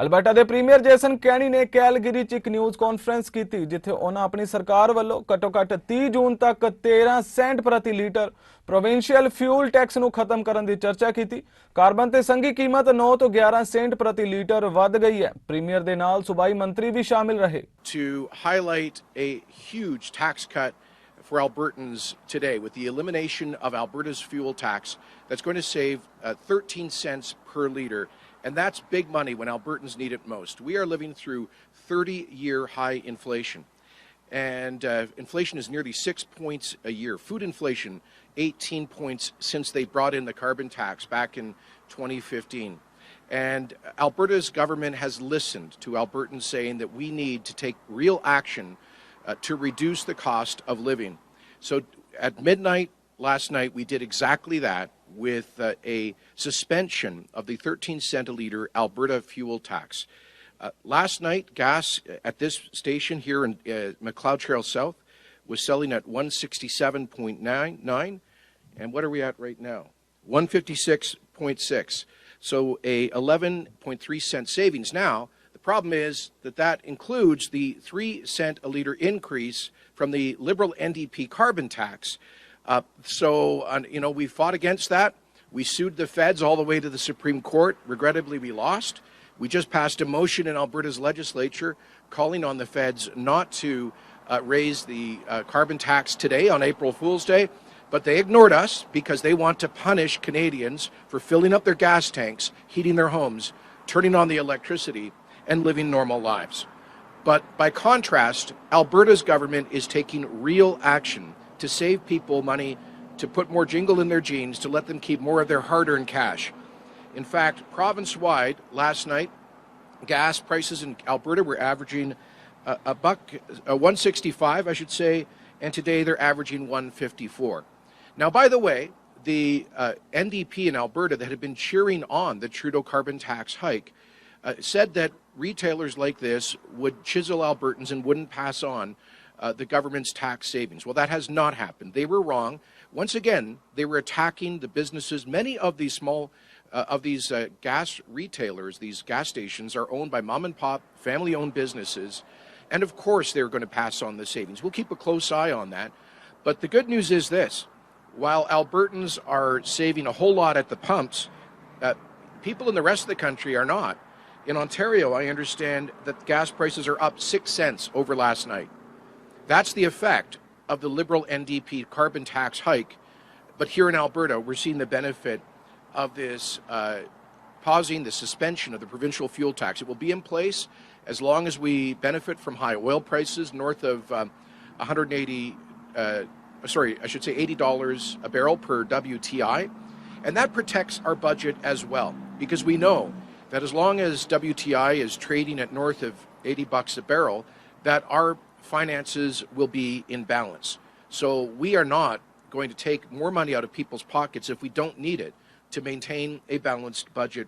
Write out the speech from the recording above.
Alberta ਦੇ premier Jason ਕੈਨੀ ਨੇ Calgary 'ਚ ਇੱਕ ਨਿਊਜ਼ ਕਾਨਫਰੰਸ ਕੀਤੀ ਜਿੱਥੇ ਉਹਨਾਂ ਆਪਣੀ ਸਰਕਾਰ ਵੱਲੋਂ ਘੱਟੋ-ਘੱਟ 30 ਜੂਨ ਤੱਕ 13 ਸੈਂਟ ਪ੍ਰਤੀ ਲੀਟਰ ਪ੍ਰੋਵਿੰਸ਼ੀਅਲ ਫਿਊਲ ਟੈਕਸ ਨੂੰ ਖਤਮ ਕਰਨ ਦੀ ਚਰਚਾ ਕੀਤੀ। ਕਾਰਬਨ ਤੇ ਸੰਘੀ ਕੀਮਤ 9 ਤੋਂ 11 ਸੈਂਟ ਪ੍ਰਤੀ ਲੀਟਰ ਵੱਧ ਗਈ ਹੈ। ਪ੍ਰੀਮੀਅਰ ਦੇ ਨਾਲ ਸੂਬਾਈ ਮੰਤਰੀ ਵੀ ਸ਼ਾਮਿਲ ਰਹੇ। To highlight a huge tax cut for Albertans today with the elimination of Alberta's fuel tax that's going to save 13 cents per litre. And that's big money when Albertans need it most. We are living through 30-year high inflation. And inflation is nearly 6 points a year. Food inflation, 18 points since they brought in the carbon tax back in 2015. And Alberta's government has listened to Albertans saying that we need to take real action to reduce the cost of living. So at midnight last night, we did exactly that with a suspension of the 13 cent a litre Alberta fuel tax. Last night, gas at this station here in McLeod Trail South was selling at 167.99. And what are we at right now? 156.6. So a 11.3 cent savings. Now, the problem is that includes the 3 cent a litre increase from the Liberal NDP carbon tax. We fought against that. We sued the feds all the way to the Supreme Court. Regrettably, we lost. We just passed a motion in Alberta's legislature calling on the feds not to raise the carbon tax today on April Fool's Day. But they ignored us because they want to punish Canadians for filling up their gas tanks, heating their homes, turning on the electricity, and living normal lives. But by contrast, Alberta's government is taking real action to save people money, to put more jingle in their jeans, to let them keep more of their hard-earned cash. In fact, province-wide, last night, gas prices in Alberta were averaging $1.65, I should say, and today they're averaging $1.54. Now, by the way, the NDP in Alberta that had been cheering on the Trudeau carbon tax hike said that retailers like this would chisel Albertans and wouldn't pass on the government's tax savings. Well, that has not happened. They were wrong. Once again, they were attacking the businesses. Many of these gas retailers, these gas stations, are owned by mom and pop, family-owned businesses. And of course, they're going to pass on the savings. We'll keep a close eye on that. But the good news is this. While Albertans are saving a whole lot at the pumps, people in the rest of the country are not. In Ontario, I understand that gas prices are up 6 cents over last night. That's the effect of the Liberal NDP carbon tax hike. But here in Alberta, we're seeing the benefit of this pausing, the suspension of the provincial fuel tax. It will be in place as long as we benefit from high oil prices north of $80 a barrel per WTI. And that protects our budget as well, because we know that as long as WTI is trading at north of $80 a barrel, that our finances will be in balance. So we are not going to take more money out of people's pockets if we don't need it to maintain a balanced budget